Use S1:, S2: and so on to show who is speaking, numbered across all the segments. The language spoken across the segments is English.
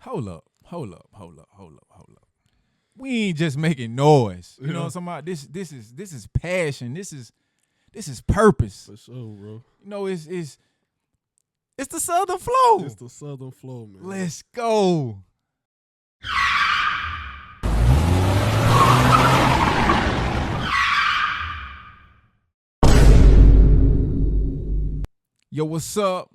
S1: Hold up. We ain't just making noise. You know what I'm talking about? This is passion. This is purpose.
S2: For sure, bro.
S1: You know, it's the Southern flow.
S2: It's the Southern flow, man.
S1: Let's go. Yo, what's up?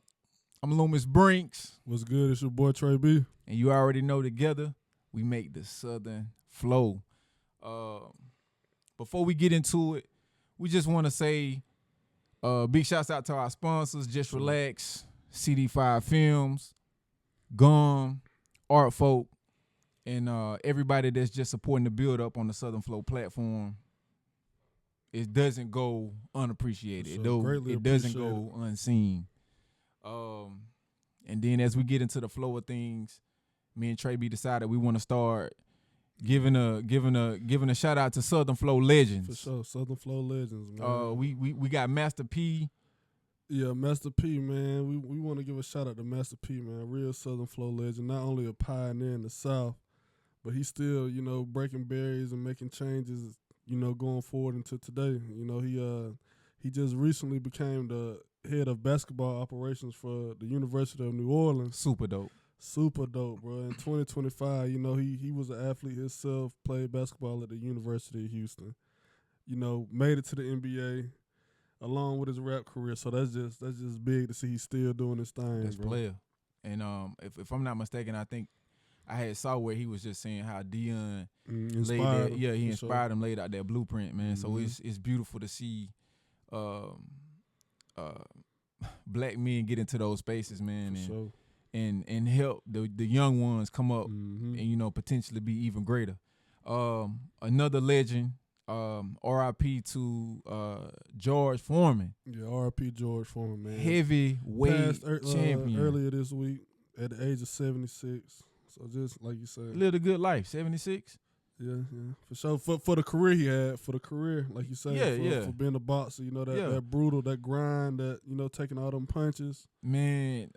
S1: I'm Loomis Brinks.
S2: What's good? It's your boy Trey B.
S1: And you already know, together we make the Southern flow. Before we get into it, we just want to say big shouts out to our sponsors, Just Relax, CD5 Films, Gum, Art Folk, and everybody that's just supporting the build up on the Southern Flow platform. It doesn't go unappreciated. It doesn't go unseen. And then as we get into the flow of things, me and Trey B decided we want to start giving a shout out to Southern Flow legends.
S2: For sure, Southern Flow legends, man.
S1: We got Master P.
S2: Yeah, Master P, man. We want to give a shout out to Master P, man. Real Southern Flow legend. Not only a pioneer in the South, but he's still, breaking barriers and making changes, going forward into today. He just recently became the head of basketball operations for the University of New Orleans.
S1: Super dope,
S2: bro. In 2025, he was an athlete himself, played basketball at the University of Houston. Made it to the NBA along with his rap career. So that's just big to see he's still doing his thing.
S1: That's
S2: bro.
S1: player. And if I'm not mistaken, I think I had saw where he was just saying how Dion
S2: inspired him.
S1: Yeah, he inspired him, laid out that blueprint, man. Mm-hmm. So it's beautiful to see black men get into those spaces, man, and help the young ones come up and potentially be even greater. Another legend, R.I.P. to George Foreman.
S2: Yeah, R.I.P. George Foreman, man.
S1: Heavyweight champion
S2: earlier this week at the age of 76. So just like you said,
S1: lived a good life. 76.
S2: Yeah, for sure. For the career he had, like you said, for being a boxer, that brutal, that grind, that taking all them punches.
S1: Man,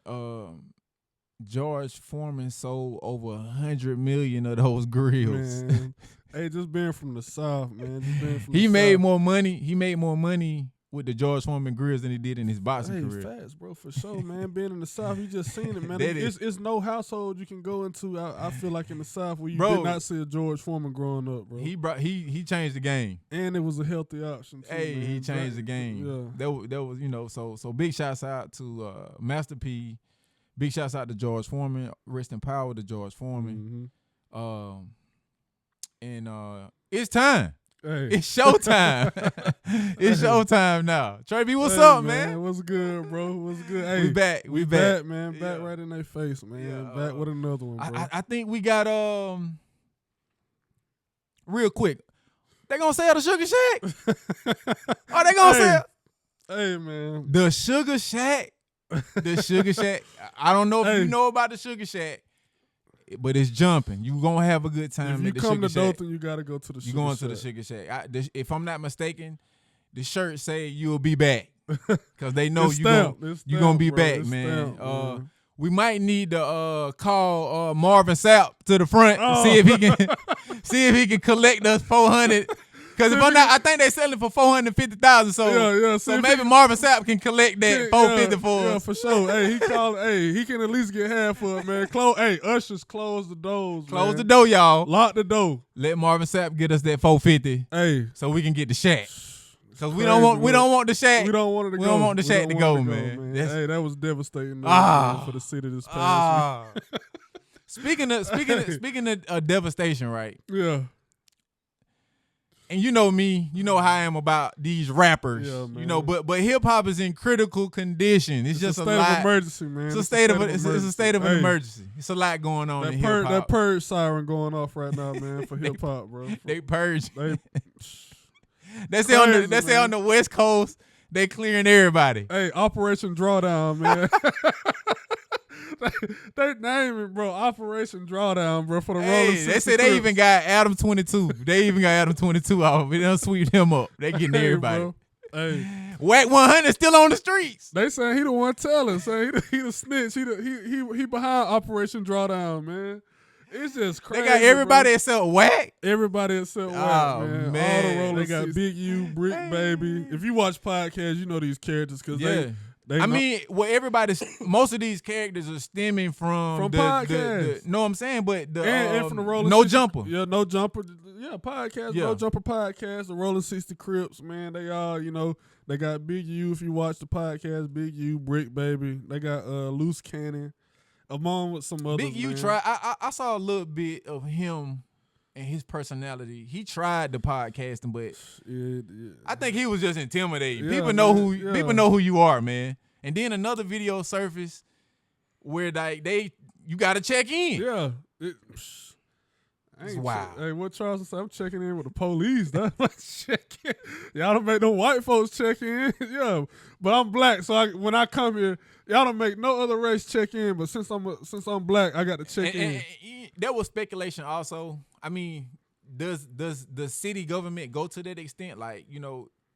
S1: George Foreman sold over 100 million of those grills.
S2: Man, hey, just being from the South, man.
S1: He made more money with the George Foreman grills than he did in his boxing career.
S2: Facts, bro, for sure, man. Being in the South, you just seen it, man. It's no household you can go into. I feel like in the South where you did not see a George Foreman growing up, bro.
S1: He changed the game,
S2: and it was a healthy option too.
S1: Hey,
S2: man.
S1: He changed the game. Yeah, that was so big shouts out to Master P. Big shouts out to George Foreman. Rest in power to George Foreman. Mm-hmm. And it's time.
S2: Hey.
S1: It's showtime. It's showtime now. Trey B, what's up, man?
S2: What's good, bro? What's good? Hey,
S1: we back,
S2: man. Back right in their face, man. Yeah, back with another one, bro.
S1: I think we got real quick. They gonna sell the Sugar Shack? Are they gonna sell?
S2: Hey, man.
S1: The Sugar Shack. The Sugar Shack. I don't know if you know about the Sugar Shack, but it's jumping. You gonna have a good time.
S2: If you come to Dothan, you gotta go to the Sugar Shack.
S1: You going to the Sugar Shack. If I'm not mistaken, the shirt say you'll be back because they know you gonna be back, man. We might need to call Marvin Sapp to the front and see if he can collect us 400. Because if I'm not, I think they selling for $450,000. So So maybe Marvin Sapp can collect that $450 for us.
S2: Yeah, for sure. Hey, he can at least get half of it, man. Ushers, close the doors.
S1: Close the door, y'all.
S2: Lock the door.
S1: Let Marvin Sapp get us that $450.
S2: Hey,
S1: so we can get the shack. Because we don't want the shack.
S2: We don't want it to go.
S1: We don't want the shack to go, man.
S2: Hey, that was devastating for the city this past
S1: week. Speaking of devastation, right?
S2: Yeah.
S1: And you know me, you know how I am about these rappers.
S2: Yeah, man.
S1: But hip hop is in critical condition. It's just
S2: a state of emergency, man.
S1: It's a state of an emergency. It's a lot going on in hip hop.
S2: That purge siren going off right now, man, for hip hop, bro.
S1: They purge. They say on the West Coast, they clearing everybody.
S2: Hey, Operation Drawdown, man. They name it, bro. Operation Drawdown, bro, for the Rolling 60
S1: They say they even got Adam 22. They even got Adam 22 off. We done sweep him up. They getting everybody.
S2: Bro. Hey,
S1: Whack 100 still on the streets.
S2: They saying he the one telling. Saying he the snitch. He behind Operation Drawdown, man. It's just crazy.
S1: They got everybody
S2: bro.
S1: except Whack.
S2: Everybody except Whack, man. All the rollers. They got Big U, Brick Baby. If you watch podcasts, you know these characters because they mean,
S1: most of these characters are stemming from
S2: podcasts.
S1: Know what I'm saying? But
S2: and from the Rolling
S1: No
S2: 60,
S1: Jumper.
S2: Yeah, No Jumper. Yeah, podcast.
S1: Yeah.
S2: No Jumper podcast. The Rolling 60 Crips, man. They all, they got Big U. If you watch the podcast, Big U, Brick Baby. They got Loose Cannon. Among with some others.
S1: Big U tried. I saw a little bit of him and his personality. He tried the podcasting, but I think he was just intimidating.
S2: Yeah,
S1: people know who you are, man. And then another video surfaced where you got to check in.
S2: Yeah.
S1: Wow.
S2: Hey, what Charles said? I'm checking in with the police. That's like checking. Y'all don't make no white folks check in. Yeah, but I'm black, so when I come here, y'all don't make no other race check in. But since I'm black, I got to check in.
S1: And there was speculation also. I mean, does the city government go to that extent? Like,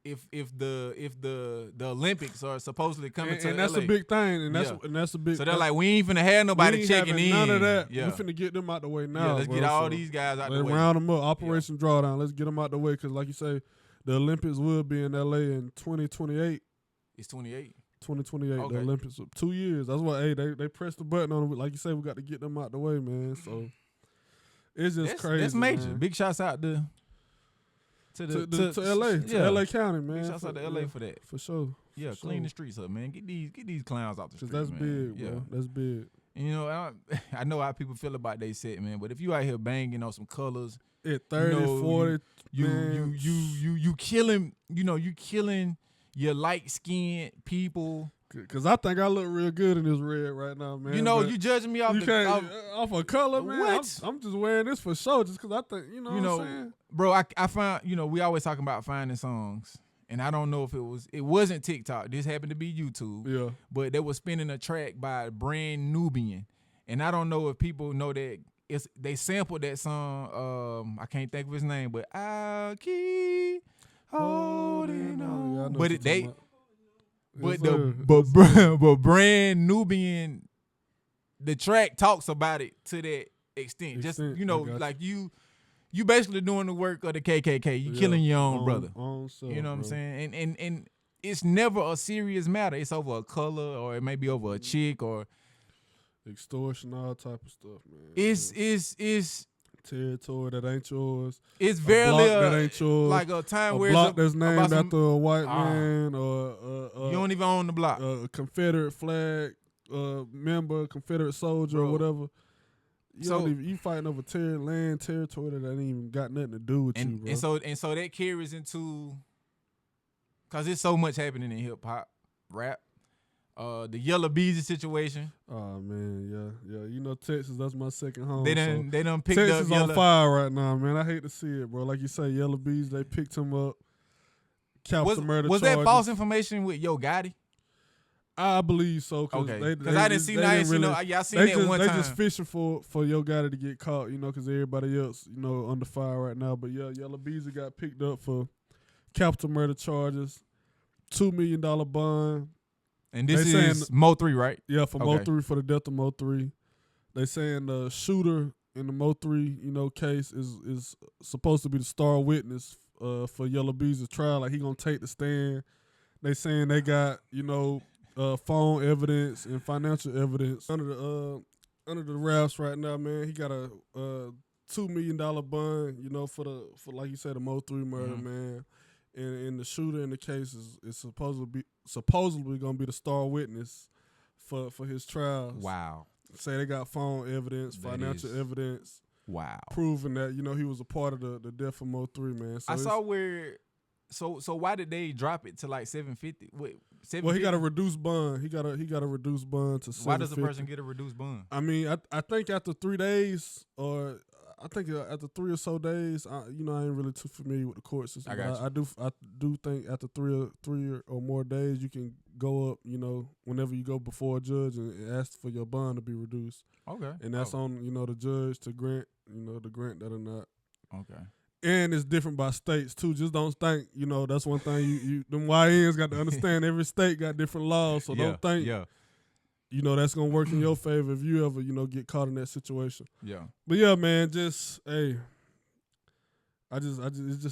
S1: if the Olympics are supposedly coming to
S2: and that's
S1: LA.
S2: a big thing, and that's a big.
S1: So they're like, we ain't finna have nobody checking in.
S2: None of that.
S1: Yeah.
S2: We finna get them out the way now.
S1: Yeah, let's get all these guys out the way.
S2: Round them up. Operation Drawdown. Let's get them out the way because, like you say, the Olympics will be in LA in 2028.
S1: It's 28.
S2: 2028.
S1: Okay.
S2: The Olympics. 2 years. That's why. Hey, they pressed the button on it. Like you say, we got to get them out the way, man. So it's just crazy.
S1: That's major.
S2: Man.
S1: Big shouts out to
S2: LA, to LA County, man.
S1: Big shouts out to LA for that.
S2: For sure.
S1: Yeah, clean the streets up, man. Get these clowns off the streets.
S2: That's
S1: man.
S2: big, bro. That's big.
S1: And, I know how people feel about they set, man. But if you out here banging on some colors,
S2: at 30, 40,
S1: you killing, you killing your light skinned people.
S2: Cause I think I look real good in this red right now, man.
S1: You judging me off
S2: off a color, man.
S1: What?
S2: I'm just wearing this for show, just cause I think what I'm saying?
S1: Bro. I found we always talking about finding songs, and I don't know if it wasn't TikTok. This happened to be YouTube.
S2: Yeah.
S1: But they were spinning a track by Brand Nubian, and I don't know if people know that they sampled that song. I can't think of his name, but I'll keep holding on.
S2: Yeah,
S1: but Brand Nubian, the track talks about it to that extent. Just like you basically doing the work of the KKK. You killing your own brother.
S2: Self,
S1: you know what I'm saying? And it's never a serious matter. It's over a color, or it may be over a chick, or
S2: extortion, all type of stuff, man.
S1: It's
S2: territory that ain't yours.
S1: It's barely
S2: that ain't yours.
S1: Like a time where
S2: block that's named after a white man, or
S1: you don't even own the block.
S2: A Confederate flag member, Confederate soldier, or whatever. You fighting over land territory that ain't even got nothing to do with you, bro.
S1: And so that carries into, cause there's so much happening in hip hop, rap. The Yellow Beezy situation.
S2: Oh man, yeah. Texas, that's my second home.
S1: They done picked
S2: Texas
S1: up
S2: on fire right now, man. I hate to see it, bro. Like you say, Yellow Beezy, they picked him up. Capital murder
S1: was
S2: charges.
S1: that false information with Yo Gotti?
S2: I believe so.
S1: Because I didn't see y'all seen that one time.
S2: They just fishing for Yo Gotti to get caught, because everybody else, under fire right now. But yeah, Yellow Beezy got picked up for capital murder charges, $2 million bond.
S1: And this is Mo 3, right?
S2: Yeah, for Mo 3, for the death of Mo 3. They saying the shooter in the Mo 3, case is supposed to be the star witness for Yellow Beezy's trial. Like, he gonna take the stand. They saying they got, phone evidence and financial evidence under the wraps right now, man. He got a $2 million bond, for like you said, the Mo 3 murder, man. And the shooter in the case is supposedly gonna be the star witness for his trials.
S1: Wow.
S2: Say they got phone evidence, financial evidence.
S1: Wow.
S2: Proving that, he was a part of the death of Mo 3, man. So
S1: I saw where so why did they drop it to like 750? Wait, 750?
S2: Well, he got a reduced bond. He got a reduced bond to 750.
S1: Why does a person get a reduced bond?
S2: I mean, I think after 3 days, or I think after 3 or so days, I ain't really too familiar with the court system. I do think after three or more days, you can go up, whenever you go before a judge and ask for your bond to be reduced.
S1: Okay.
S2: And that's on, the judge to grant, the grant that or not.
S1: Okay.
S2: And it's different by states too. Just don't think, that's one thing you them YNs got to understand. Every state got different laws, so don't think, that's gonna work in your favor if you ever, get caught in that situation.
S1: Yeah.
S2: But yeah, man, it's just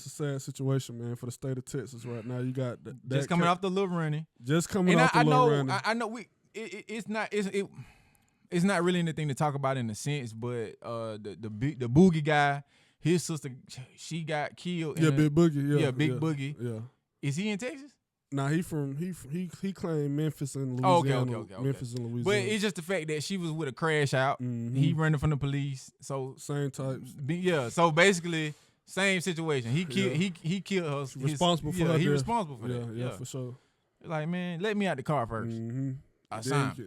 S2: a sad situation, man, for the state of Texas right now. You got
S1: just coming off the little running.
S2: Just coming off the little running.
S1: I know it's not really anything to talk about in a sense, but the Boogie guy. His sister, she got killed.
S2: Big Boogie. Yeah,
S1: Big Boogie.
S2: Yeah.
S1: Is he in Texas?
S2: Nah, he claimed Memphis and Louisiana.
S1: Okay.
S2: Memphis and Louisiana.
S1: But it's just the fact that she was with a crash out. Mm-hmm. He running from the police. So
S2: same types.
S1: Yeah. So basically, same situation. He killed her.
S2: Responsible for her.
S1: He responsible for that.
S2: Yeah, for sure.
S1: Like, man, let me out the car first.
S2: Mm-hmm.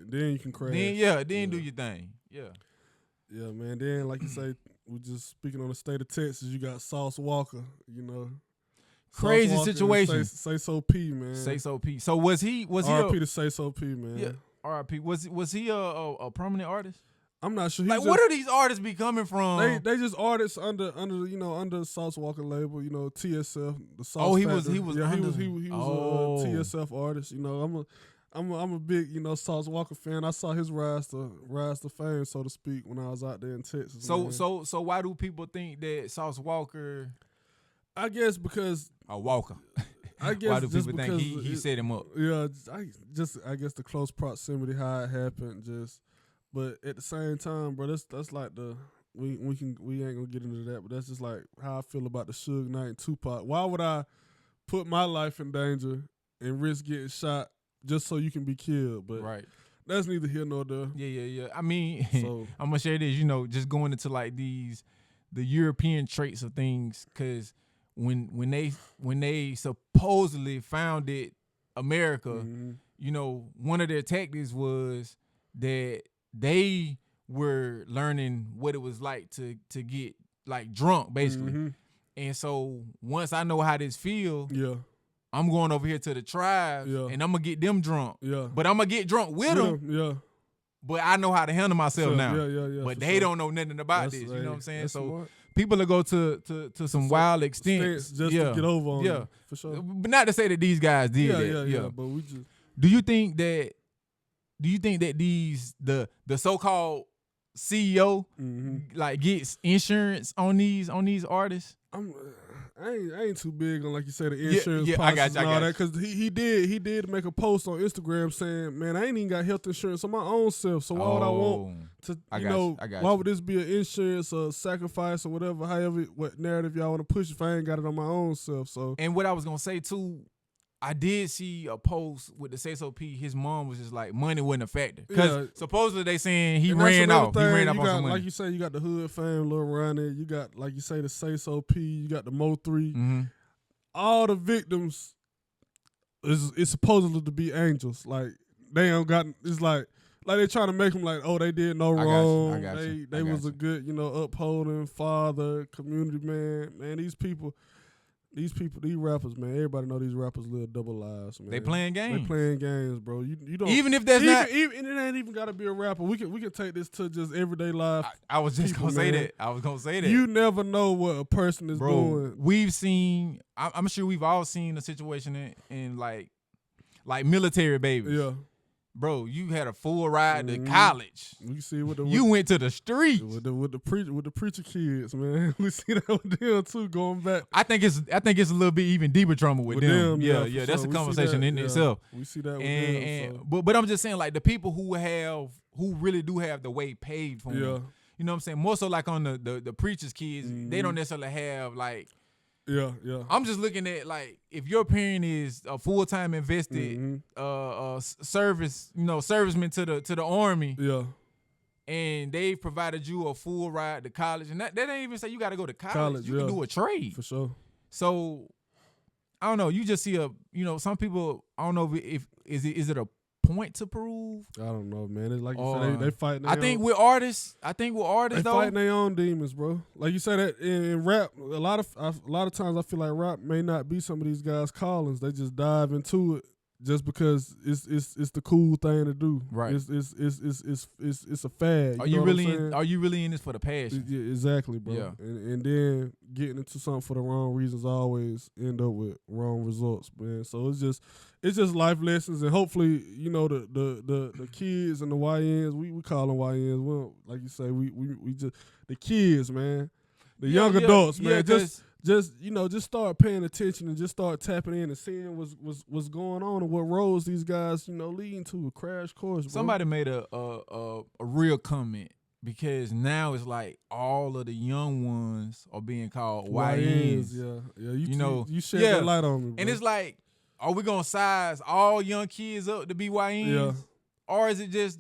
S1: Then
S2: you can crash.
S1: Then do your thing. Yeah.
S2: Yeah, man. Then, like you say, we just speaking on the state of Texas. You got Sauce Walker.
S1: Crazy situation.
S2: Say so P, man.
S1: Say so P. So was he?
S2: R.I.P. to Say so P, man.
S1: Yeah. R.I.P. Was he a prominent artist?
S2: I'm not sure.
S1: Like, where do these artists be coming from?
S2: They just artists under the Sauce Walker label. TSF. The Sauce.
S1: Oh, he
S2: Factor.
S1: was
S2: He was a TSF artist. I'm a big, Sauce Walker fan. I saw his rise to fame, so to speak, when I was out there in Texas. So
S1: why do people think that Sauce Walker?
S2: I guess because
S1: Walker.
S2: I guess
S1: why do
S2: just
S1: people think he set him up?
S2: Yeah, I guess the close proximity, how it happened, but at the same time, bro, that's like we ain't gonna get into that, but that's just like how I feel about the Suge Knight and Tupac. Why would I put my life in danger and risk getting shot just so you can be killed? But
S1: right.
S2: That's neither here nor there.
S1: Yeah. I mean, I'm gonna share this. Just going into like the European traits of things, because when they supposedly founded America,
S2: mm-hmm.
S1: One of their tactics was that they were learning what it was like to get like drunk, basically.
S2: Mm-hmm.
S1: And so once I know how this feel,
S2: yeah.
S1: I'm going over here to the tribe, and I'm going to get them drunk.
S2: Yeah.
S1: But I'm going to get drunk with them.
S2: Yeah.
S1: But I know how to handle myself now.
S2: Yeah.
S1: But they don't know nothing about this. You know what I'm saying? So
S2: smart.
S1: People will go to some wild extents
S2: just to get over on them, for sure.
S1: But not to say that these guys did that.
S2: Yeah. But we just.
S1: Do you think that the so-called CEO like gets insurance on these artists?
S2: I ain't too big on, like you said, the insurance policies and all that, because he did make a post on Instagram saying, man, I ain't even got health insurance on my own self, so why would I want to, why would this be an insurance or sacrifice or whatever, what narrative y'all want to push if I ain't got it on my own self? So,
S1: and what I was going to say too, I did see a post with the Say So P. His mom was just like, money wasn't a factor. Because supposedly they saying he ran off. He ran off on some money.
S2: Like you say, you got the Hood fame, Lil Ronnie. You got, like you say, the Say So P. You got the Mo 3.
S1: Mm-hmm.
S2: All the victims is supposedly to be angels. Like, they don't got, it's like they trying to make them like, oh, they did no wrong. They was a good, upholding father, community man. Man, these rappers, man, everybody know these rappers live double lives, man.
S1: They playing games,
S2: bro. You don't,
S1: even if that's not,
S2: even it ain't even got to be a rapper. We can take this to just everyday life.
S1: I was just gonna say that. I was gonna say that.
S2: You never know what a person is doing.
S1: We've seen. I'm sure we've all seen a situation in like military babies.
S2: Yeah.
S1: Bro, you had a full ride to college.
S2: You see
S1: you went to the streets
S2: with the preacher kids, man. We see that with them too, going back.
S1: I think it's a little bit even deeper trauma with them. Yeah, that's
S2: sure.
S1: a conversation in itself.
S2: We see that with them. So.
S1: But I'm just saying, like, the people who really do have the way paved for them. You know what I'm saying? More so like on the preacher's kids, they don't necessarily have like.
S2: Yeah.
S1: I'm just looking at, like, if your parent is a full-time invested serviceman to the army, and they provided you a full ride to college, and that ain't even say you got to go to college. You can do a trade
S2: for sure.
S1: So I don't know. You just see some people. I don't know if is it a point to prove.
S2: I don't know, man. It's like you said, they fighting.
S1: I think with artists,
S2: they
S1: though,
S2: fighting their own demons, bro. Like you said, that in rap, a lot of times I feel like rap may not be some of these guys' callings. They just dive into it just because it's the cool thing to do.
S1: Right.
S2: It's a fad.
S1: Are you really in this for the passion?
S2: Yeah, exactly, bro.
S1: Yeah.
S2: And then getting into something for the wrong reasons always end up with wrong results, man. So it's just life lessons, and hopefully, the kids and the YNs, we call them YNs. Well, like you say, we just the kids, man, the young adults, man. Just start paying attention and just start tapping in and seeing what's going on and what roads these guys, leading to a crash course, bro.
S1: Somebody made a real comment, because now it's like all of the young ones are being called YNs.
S2: Yeah. You shed that light on me, bro.
S1: And it's like, are we gonna size all young kids up to be YNs?
S2: Yeah.
S1: Or is it just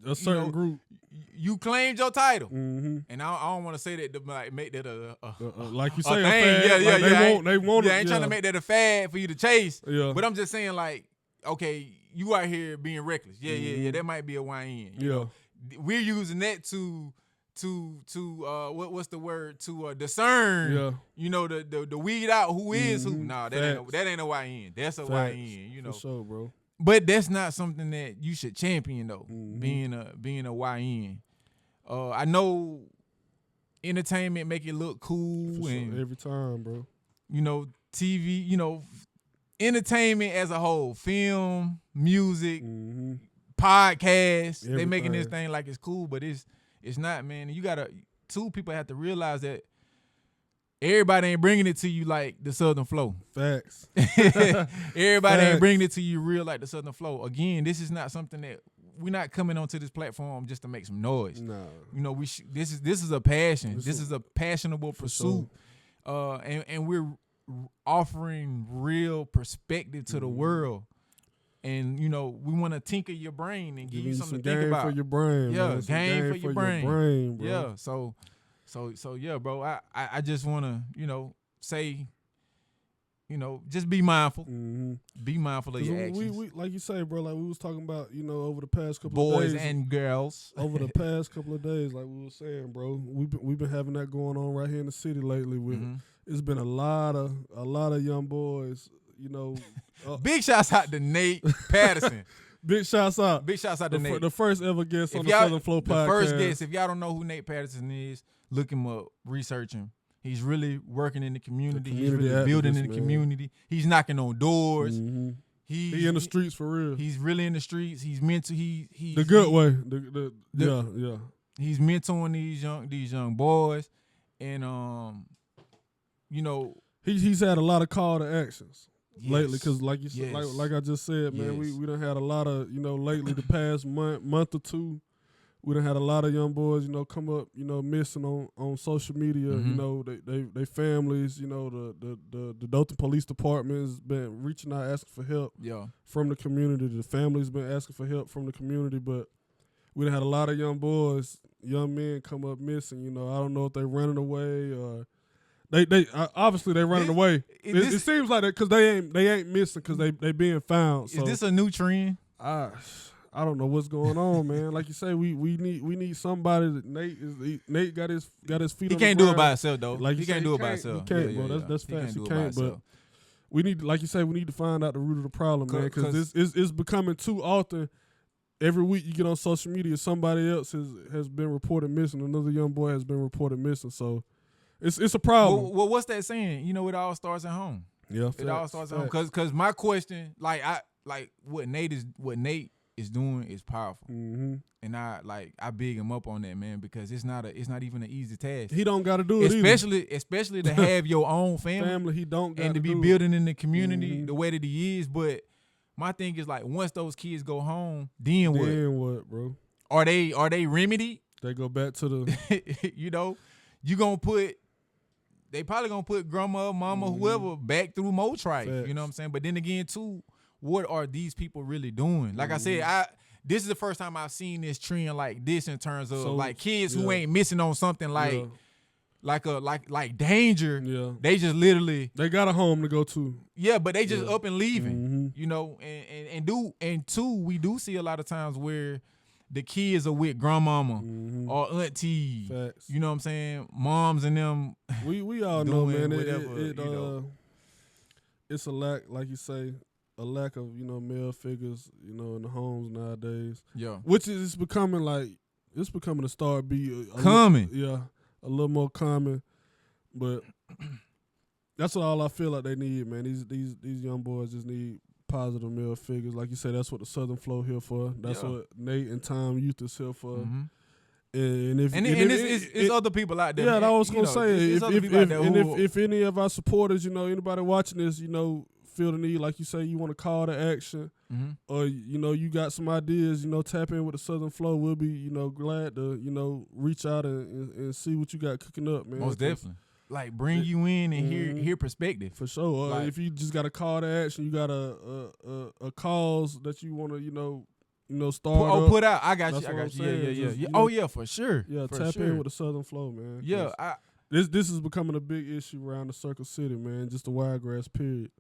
S2: a certain group?
S1: You claimed your title,
S2: and
S1: I don't want to say that to make that a
S2: like you say
S1: a
S2: a
S1: thing.
S2: fad. They want it.
S1: I ain't trying to make that a fad for you to chase.
S2: Yeah.
S1: But I'm just saying, like, okay, you out here being reckless. Yeah. That might be a YN. You know? We're using that to what's the word, to discern. The weed out who is who. Nah, that ain't a YN. That's a YN.
S2: For sure, bro.
S1: But that's not something that you should champion though. Being a YN. I know entertainment make it look cool,
S2: for
S1: and
S2: sure. Every time, bro.
S1: TV, entertainment as a whole, film, music, podcasts, they making this thing like it's cool, but it's not, man. And people have to realize that everybody ain't bringing it to you like the Southern Flow.
S2: Facts.
S1: Everybody ain't bringing it to you real like the Southern Flow. Again, this is not something that we're not coming onto this platform just to make some noise.
S2: No.
S1: This is a passion. This is a passionable pursuit.
S2: Sure.
S1: And we're offering real perspective to the world. And we want to tinker your brain and give you something to think about.
S2: For your brain,
S1: yeah,
S2: man.
S1: game for your brain.
S2: Bro.
S1: Yeah, so yeah, bro. I just want to say, just be mindful. Be mindful of your actions.
S2: We like you say, bro. Like we was talking about, over the past couple
S1: of
S2: days,
S1: boys and girls.
S2: Over the past couple of days, like we were saying, bro. We've been having that going on right here in the city lately. It's been a lot of young boys.
S1: Big shouts out to Nate Patterson.
S2: Big shouts out
S1: to Nate.
S2: The first ever guest on the Southern Flow podcast.
S1: The first guest. If y'all don't know who Nate Patterson is, look him up, research him. He's really working in the community. He's really building in the community. He's knocking on doors. He
S2: in the streets for real.
S1: He's really in the streets. He's mental. He's
S2: the good way. Yeah.
S1: He's mentoring these young boys, and
S2: he's had a lot of call to actions.
S1: Yes.
S2: Lately, because like you said, like I just said, man, we done had a lot of lately the past month or two, we done had a lot of young boys come up missing on social media. They families, the Dothan Police Department has been reaching out asking for help from the community. The family's been asking for help from the community, but we done had a lot of young men come up missing. I don't know if they running away or. They obviously they running away. It seems like that because they ain't missing because they being found. So.
S1: Is this a new trend?
S2: I don't know what's going on, man. Like you say, we need somebody. That Nate got his feet. On the ground.
S1: He can't do it by himself though.
S2: Like
S1: he can't do it by himself.
S2: He can't, bro. That's facts. He can't. But we need, like you say, we need to find out the root of the problem, man. Because it's becoming too often. Every week you get on social media, somebody else has been reported missing. Another young boy has been reported missing. So. It's a problem.
S1: Well, what's that saying? It all starts at home.
S2: Yeah,
S1: it all starts at home. Because my question, what Nate is doing is powerful, and I big him up on that, man, because it's not even an easy task.
S2: He don't got to do it,
S1: especially to have your own family.
S2: He don't got
S1: and to be building in the community the way that he is. But my thing is once those kids go home, then what?
S2: Then what, bro?
S1: Are they remedied?
S2: They go back to the.
S1: You gonna put. They probably gonna put grandma, mama, whoever back through more trife.
S2: Facts.
S1: You know what I'm saying? But then again, too, what are these people really doing? Like I said, this is the first time I've seen this trend like this in terms of kids who ain't missing on something like danger.
S2: Yeah.
S1: They just literally
S2: they got a home to go to.
S1: Yeah, but they just up and leaving. And two, we do see a lot of times where the kids are with grandmama or auntie.
S2: Facts.
S1: You know what I'm saying? Moms and them.
S2: We all know, man.
S1: Whatever,
S2: it's a lack, like you say. a lack of, male figures, in the homes nowadays.
S1: Yeah.
S2: Which is becoming a start be
S1: common.
S2: A little more common. But that's all I feel like they need, man. These young boys just need positive male figures. Like you said, that's what the Southern Flow here for. That's what Nate and Tom Youth is here for.
S1: Mm-hmm.
S2: And
S1: it's other people out there.
S2: Yeah,
S1: man.
S2: I was gonna say if any of our supporters, anybody watching this, feel the need, like you say, you want to call to action, or you got some ideas, tap in with the Southern Flow. We'll be glad to reach out and see what you got cooking up, man.
S1: Most definitely. Like bring you in and hear perspective
S2: for sure. Like, if you just got a call to action, you got a cause that you want to start.
S1: Put out. I got you. Yeah. Oh yeah, for sure.
S2: Yeah, tap in with the Southern Flow, man.
S1: Yeah,
S2: this is becoming a big issue around the Circle City, man. Just the Wiregrass period.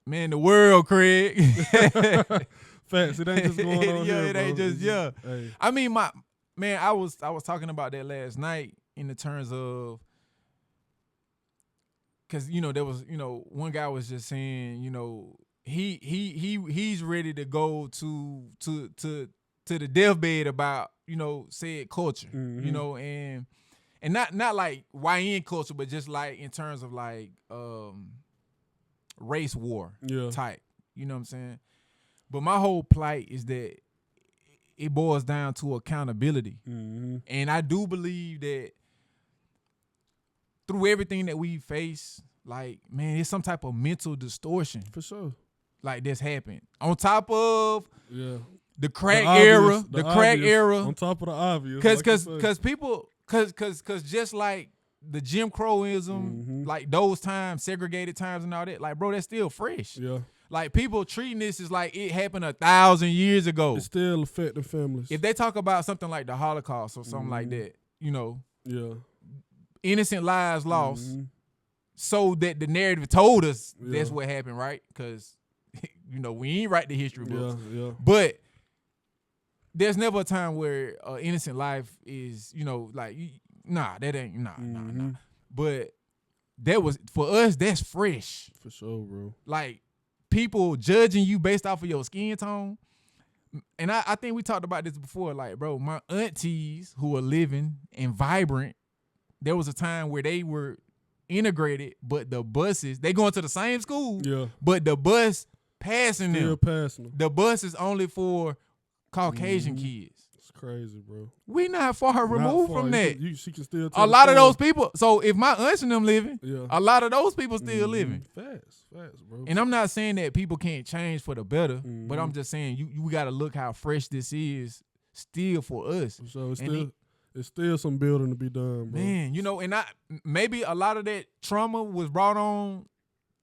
S1: Man, the world, Craig.
S2: Facts. It ain't just going on here,
S1: it ain't
S2: bro.
S1: just
S2: Hey.
S1: I mean, I was talking about that last night in the terms of. Cause there was one guy was just saying he's ready to go to the deathbed about said culture and not like YN culture, but just like in terms of like race war type, you know what I'm saying. But my whole plight is that it boils down to accountability, and I do believe that. Through everything that we face, like, man, it's some type of mental distortion.
S2: For sure.
S1: Like, this happened. On top of the crack
S2: the
S1: crack
S2: obvious,
S1: era.
S2: On top of the obvious.
S1: Cause just like the Jim Crowism, like those times, segregated times and all that, like, bro, that's still fresh.
S2: Yeah.
S1: Like, people treating this as like it happened 1,000 years ago.
S2: It's still affecting families.
S1: If they talk about something like the Holocaust or something like that,
S2: Yeah.
S1: Innocent lives lost, so that the narrative told us that's what happened, right? Because we ain't write the history books.
S2: Yeah.
S1: But there's never a time where innocent life is, like, that ain't nah. But that was for us. That's fresh
S2: for sure, bro.
S1: Like people judging you based off of your skin tone. And I think we talked about this before. Like, bro, my aunties who are living and vibrant. There was a time where they were integrated, but the buses, they going to the same school, but the bus passing them. The bus is only for Caucasian kids.
S2: It's crazy, bro.
S1: We not far removed from that.
S2: She can still
S1: a lot of those people. So if my aunts and them living, a lot of those people still living.
S2: Facts, bro.
S1: And I'm not saying that people can't change for the better, but I'm just saying you got to look how fresh this is still for us.
S2: So it's still some building to be done, bro.
S1: Man, and maybe a lot of that trauma was brought on,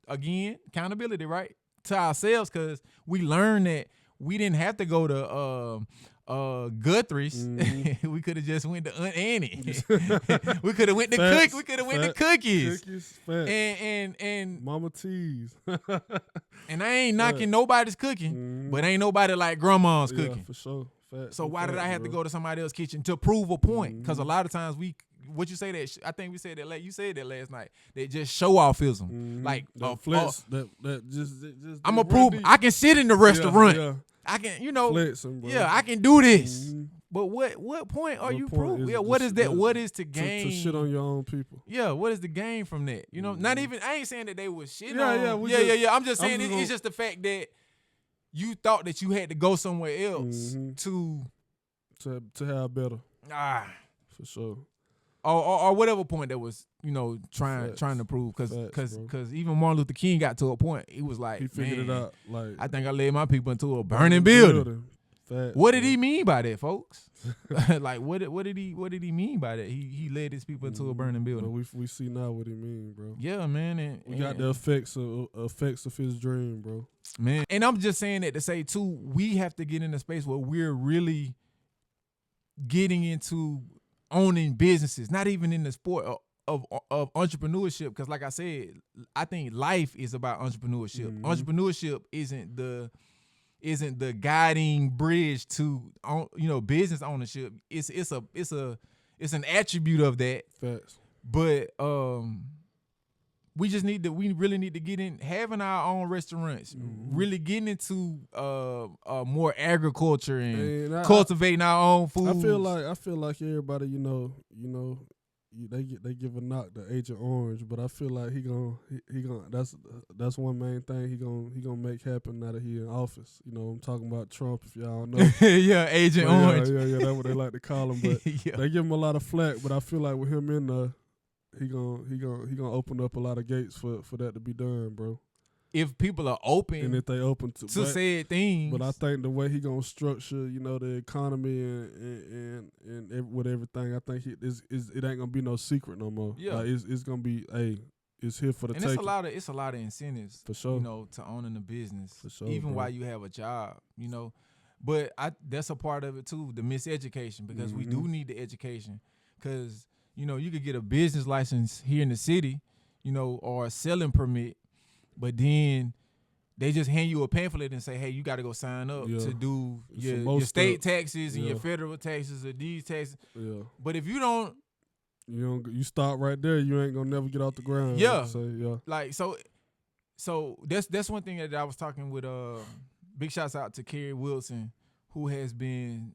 S1: again, accountability, right? To ourselves, because we learned that we didn't have to go to Guthrie's. We could have just went to Aunt Annie. We could have went to Cook. We could have went to Cookies. And
S2: Mama T's.
S1: And I ain't knocking nobody's cooking, but ain't nobody like grandma's cooking.
S2: For sure.
S1: So why did I have to go to somebody else's kitchen to prove a point? Because a lot of times what you say that I think we said that you said that last night. They just show offism, like
S2: flex. That just
S1: I'm gonna prove I can sit in the restaurant.
S2: Yeah.
S1: I can,
S2: flexing, bro.
S1: I can do this. But what point are you proving? Yeah, what is that? What is to gain?
S2: To shit on your own people.
S1: Yeah, what is the gain from that? Not even. I ain't saying that they was shitting on.
S2: Yeah.
S1: I'm just saying it's just the fact that. You thought that you had to go somewhere else to
S2: have better. For sure.
S1: Or whatever point that was, trying to prove. Because even Martin Luther King got to a point, he was like,
S2: he figured it out. Like,
S1: I think I led my people into a burning building.
S2: Facts,
S1: what did he mean by that, folks? Like, what did he mean by that? He led his people into a burning building.
S2: Well, we see now what he mean, bro.
S1: Yeah, man. And
S2: we got the effects of his dream, bro.
S1: Man, and I'm just saying that to say too, we have to get in a space where we're really getting into owning businesses, not even in the sport of entrepreneurship. Because, like I said, I think life is about entrepreneurship. Entrepreneurship isn't the guiding bridge to business ownership. It's an attribute of that.
S2: Facts.
S1: But we really need to get in having our own restaurants, really getting into more agriculture and cultivating our own food.
S2: I feel like everybody, they give a knock to Agent Orange, but I feel like he gonna that's one main thing he gonna make happen now that he in office. I'm talking about Trump, if y'all know.
S1: Yeah, Agent Orange.
S2: Yeah, that's what they like to call him. But they give him a lot of flack. But I feel like with him in there, he gonna open up a lot of gates for that to be done, bro.
S1: If people are open,
S2: and if they open to
S1: said things,
S2: but I think the way he gonna structure, the economy and with everything, I think it ain't gonna be no secret no more.
S1: Yeah,
S2: like it's gonna be it's here for the taking.
S1: It's a lot of incentives
S2: for sure.
S1: To owning a business,
S2: for sure,
S1: even
S2: bro.
S1: while you have a job, But that's a part of it too, the miseducation, because we do need the education, because you could get a business license here in the city, or a selling permit. But then they just hand you a pamphlet and say, hey, you got to go sign up to do your state taxes and your federal taxes or these taxes.
S2: Yeah.
S1: But if you don't,
S2: you start right there, you ain't gonna never get off the ground.
S1: Yeah.
S2: Like
S1: so that's one thing that I was talking with. Big shouts out to Carrie Wilson, who has been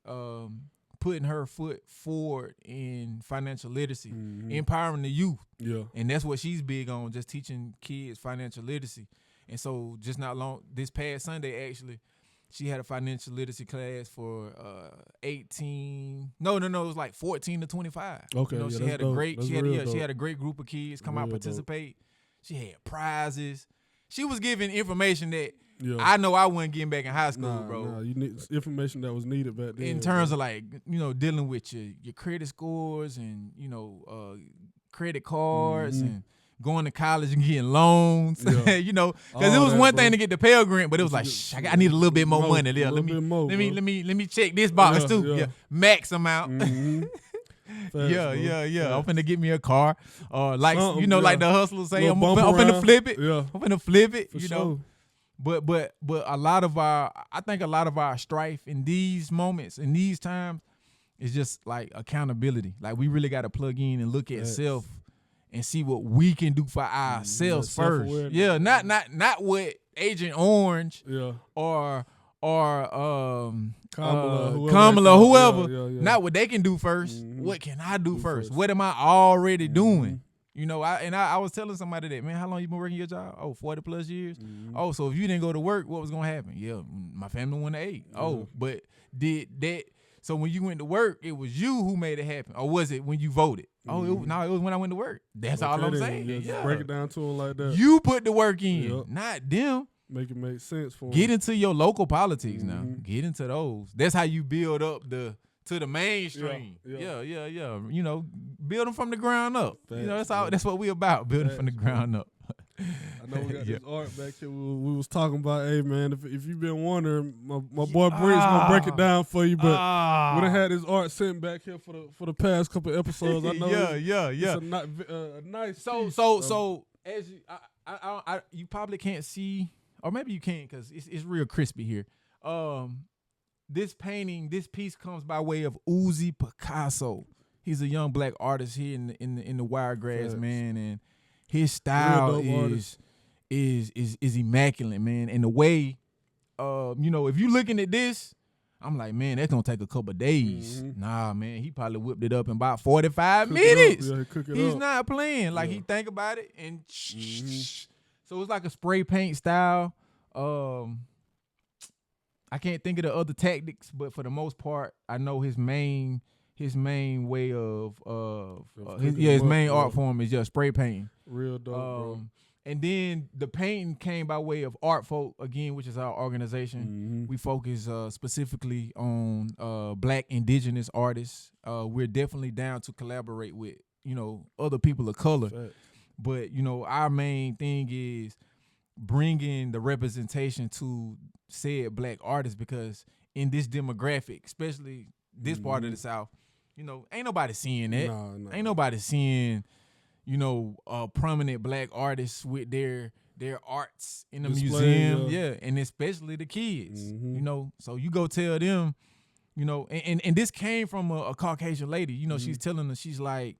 S1: putting her foot forward in financial literacy, empowering the youth.
S2: Yeah.
S1: And that's what she's big on, just teaching kids financial literacy. And so just not long, this past Sunday, actually, she had a financial literacy class for 18. No, it was like 14 to 25.
S2: Okay.
S1: She had a great group of kids come out participate. Dope. She had prizes. She was giving information that I know I wasn't getting back in high school, bro.
S2: Nah, you need information that was needed back then.
S1: In terms of like, dealing with your credit scores and, credit cards and going to college and getting loans, because it was one thing to get the Pell Grant, but it was like, I need a little bit more money there. Let me check this box too. Yeah. Max amount. Yeah. I'm finna get me a car, or like like the hustlers say, I'm finna flip it.
S2: Yeah.
S1: I'm finna flip it.
S2: For sure.
S1: But a lot of our strife in these moments, in these times, is just like accountability. Like we really got to plug in and look at self and see what we can do for ourselves first. Yeah, not what Agent Orange or Kamala, whoever. Not what they can do first. What can I do first? What am I already doing? I was telling somebody that, man, how long you been working your job? 40 plus years. So if you didn't go to work, what was gonna happen? Yeah, my family went to 8. But did that? So when you went to work, it was you who made it happen, or was it when you voted? It was when I went to work. That's all I'm saying.
S2: Yeah. Break it down to them like that.
S1: You put the work in, not them.
S2: Make it make sense for them.
S1: Get into your local politics now. Get into those. That's how you build up to the mainstream. Yeah. Build them from the ground up.
S2: Facts,
S1: that's what we about, building from the ground up.
S2: I know we got this art back here. We was talking about, hey man, if you've been wondering, my boy Britt's gonna break it down for you. But we done had this art sitting back here for the past couple of episodes. I know. It's a nice.
S1: So as you probably can't see, or maybe you can, because it's real crispy here. This piece comes by way of Uzi Picasso. He's a young black artist here in the Wiregrass, man, and his style is immaculate, man. And the way, if you looking at this, I'm like, man, that's gonna take a couple of days. Nah, man, he probably whipped it up in about 45 minutes. He's not playing. Like he think about it and so it's like a spray paint style. I can't think of the other tactics, but for the most part, I know his main way of his main art form is just spray painting.
S2: Real dope, bro.
S1: And then the painting came by way of Art Folk, again, which is our organization. We focus specifically on Black Indigenous artists. We're definitely down to collaborate with other people of color.
S2: Fact.
S1: But our main thing is bringing the representation to said black artists, because in this demographic, especially this part of the South, ain't nobody seeing that.
S2: No.
S1: Ain't nobody seeing, prominent black artists with their arts in the museum. Yeah, and especially the kids. So you go tell them, and this came from a Caucasian lady. She's telling us, she's like,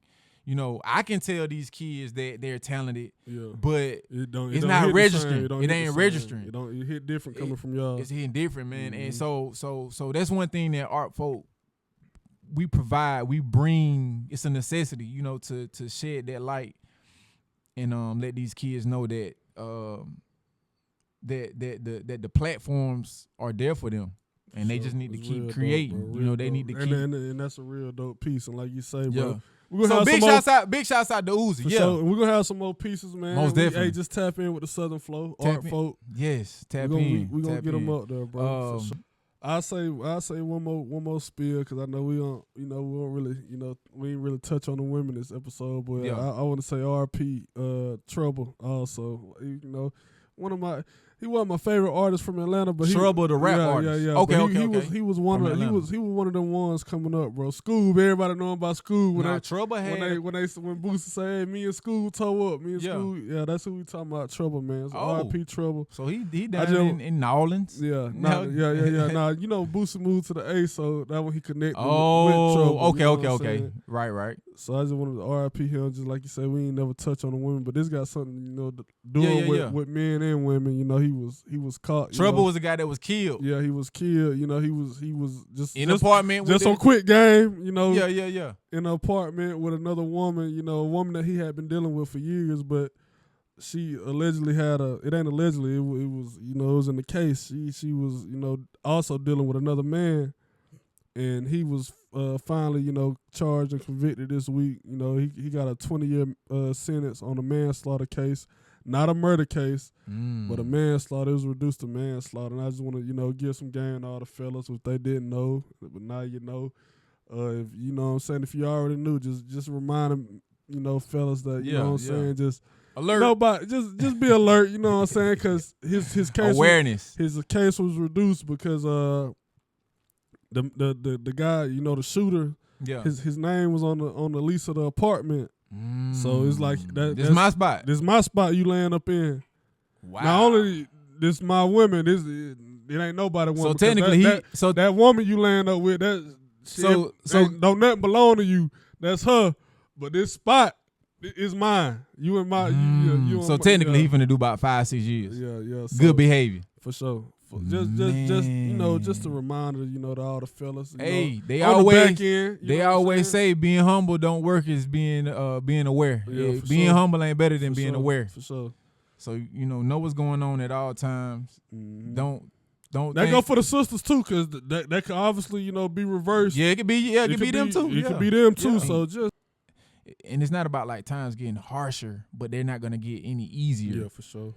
S1: You know, I can tell these kids that they're talented, but
S2: it's
S1: not registering. It ain't registering.
S2: It hit different coming from y'all.
S1: It's hitting different, man. And so that's one thing that art folk we provide. We bring. It's a necessity, you know, to shed that light and let these kids know that that the platforms are there for them. And they just need to keep creating.
S2: Dope,
S1: you know, they need to keep.
S2: And that's a real dope piece. And like you say, bro.
S1: So big shouts out to Uzi. Yeah.
S2: So we're going to have some more pieces, man.
S1: Most definitely.
S2: Hey, just tap in with the Southern Flow, art folk.
S1: Yes, tap in.
S2: We're going to get them up there, bro. For sure. I'll say one more spiel because I know we don't really, we ain't really touch on the women this episode, but I want to say RP Trouble also. He wasn't my favorite artist from Atlanta, but
S1: Trouble, the rap artist.
S2: Yeah.
S1: Okay.
S2: He was one of them ones coming up, bro. Scoob, everybody know about Scoob.
S1: Trouble had
S2: when Boosie say, hey, me and Scoob toe up. Me and Scoob, that's who we talking about. Trouble, man. So RP Trouble.
S1: So he down in New Orleans.
S2: Yeah, Nah, Boosie moved to the A, so that when he connected with Trouble.
S1: Okay. Right.
S2: So I just wanted to RIP him, just like you said, we ain't never touch on the women, but this got something, doing with men and women. He was caught.
S1: Trouble was the guy that was killed.
S2: Yeah, he was killed. He was just
S1: in an apartment.
S2: Just on quick game.
S1: Yeah.
S2: In an apartment with another woman. A woman that he had been dealing with for years, but she allegedly had it ain't allegedly. It was it was in the case. She was also dealing with another man. And he was finally, charged and convicted this week. He got a 20-year sentence on a manslaughter case, not a murder case, but a manslaughter. It was reduced to manslaughter. And I just want to, give some game to all the fellas if they didn't know, but now you know. If you know what I'm saying, if you already knew, just remind them, fellas that you know what I'm saying, just
S1: alert.
S2: Nobody, just be alert. You know what I'm saying, because his case
S1: awareness.
S2: His case was reduced because the guy, the shooter, his name was on the lease of the apartment. So it's like
S1: this is my spot.
S2: This is my spot you laying up in.
S1: Wow.
S2: Not only this my women, it ain't nobody woman.
S1: So technically
S2: that woman you laying up with, don't nothing belong to you. That's her. But this spot is mine. You and my you
S1: so technically he finna do about 5-6 years.
S2: Yeah. So,
S1: good behavior.
S2: For sure. Just a reminder, to all the fellas.
S1: Hey, they always say being humble don't work as being aware.
S2: Yeah,
S1: being humble ain't better than being aware.
S2: For sure.
S1: So know what's going on at all times. Don't.
S2: That go for the sisters too, cause that could obviously be reversed.
S1: Yeah, it could be. It could be them too.
S2: It could be them too. So
S1: and it's not about like times getting harsher, but they're not gonna get any easier.
S2: Yeah, for sure.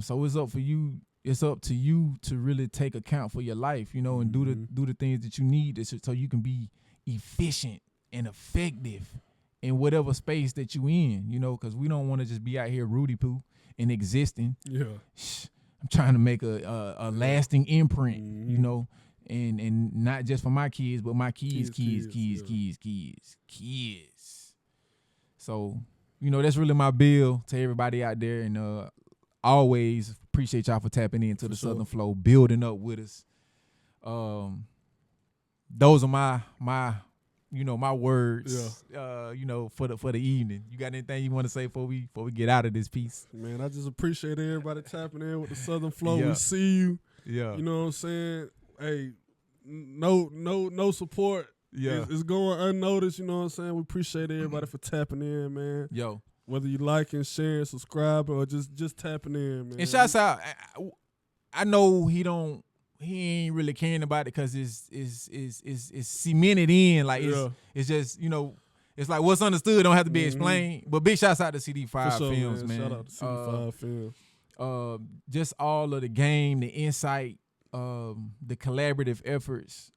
S1: So it's up for you. It's up to you to really take account for your life, and do the things that you need so you can be efficient and effective in whatever space that you in, because we don't want to just be out here Rudy Poo and existing.
S2: Yeah.
S1: I'm trying to make a lasting imprint, and not just for my kids, but my kids. So, that's really my bill to everybody out there, and always appreciate y'all for tapping into the Southern Flow, building up with us. Those are my my words. For the evening. You got anything you want to say before we get out of this piece?
S2: Man, I just appreciate everybody tapping in with the Southern Flow. We see you.
S1: Yeah.
S2: You know what I'm saying? Hey, no support.
S1: Yeah.
S2: It's going unnoticed. You know what I'm saying? We appreciate everybody for tapping in, man.
S1: Yo.
S2: Whether you liking, sharing, subscribing, or just tapping in, man.
S1: And shouts out. I know he ain't really caring about it because it's cemented in. Like it's just it's like what's understood don't have to be explained. But big shouts out to CD5 Films, man.
S2: Shout out to CD5 Films.
S1: Just all of the game, the insight, the collaborative efforts.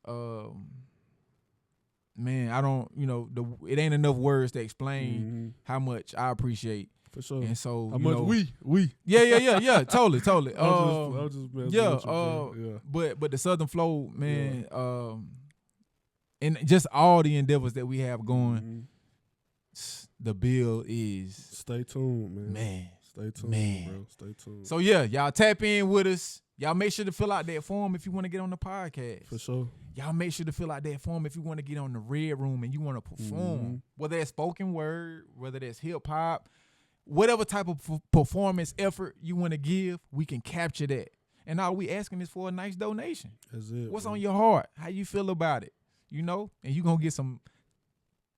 S1: Man, I don't, it ain't enough words to explain how much I appreciate.
S2: For sure.
S1: And so,
S2: how much we.
S1: Yeah, totally.
S2: I was just messing with you,
S1: but the Southern Flow, man, and just all the endeavors that we have going, the bill is
S2: stay tuned, man.
S1: Man.
S2: Stay tuned,
S1: man.
S2: Bro. Stay tuned.
S1: So y'all tap in with us. Y'all make sure to fill out that form if you want to get on the podcast.
S2: For sure.
S1: Y'all make sure to fill out that form if you want to get on the Red Room and you want to perform. Whether it's spoken word, whether it's hip hop, whatever type of performance effort you want to give, we can capture that. And all we asking is for a nice donation.
S2: That's it.
S1: What's on your heart? How you feel about it? You know? And you going to get some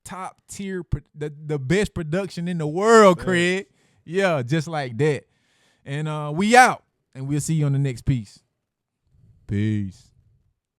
S1: top tier, the best production in the world, Craig. Yeah, just like that. And we out. And we'll see you on the next piece. Peace.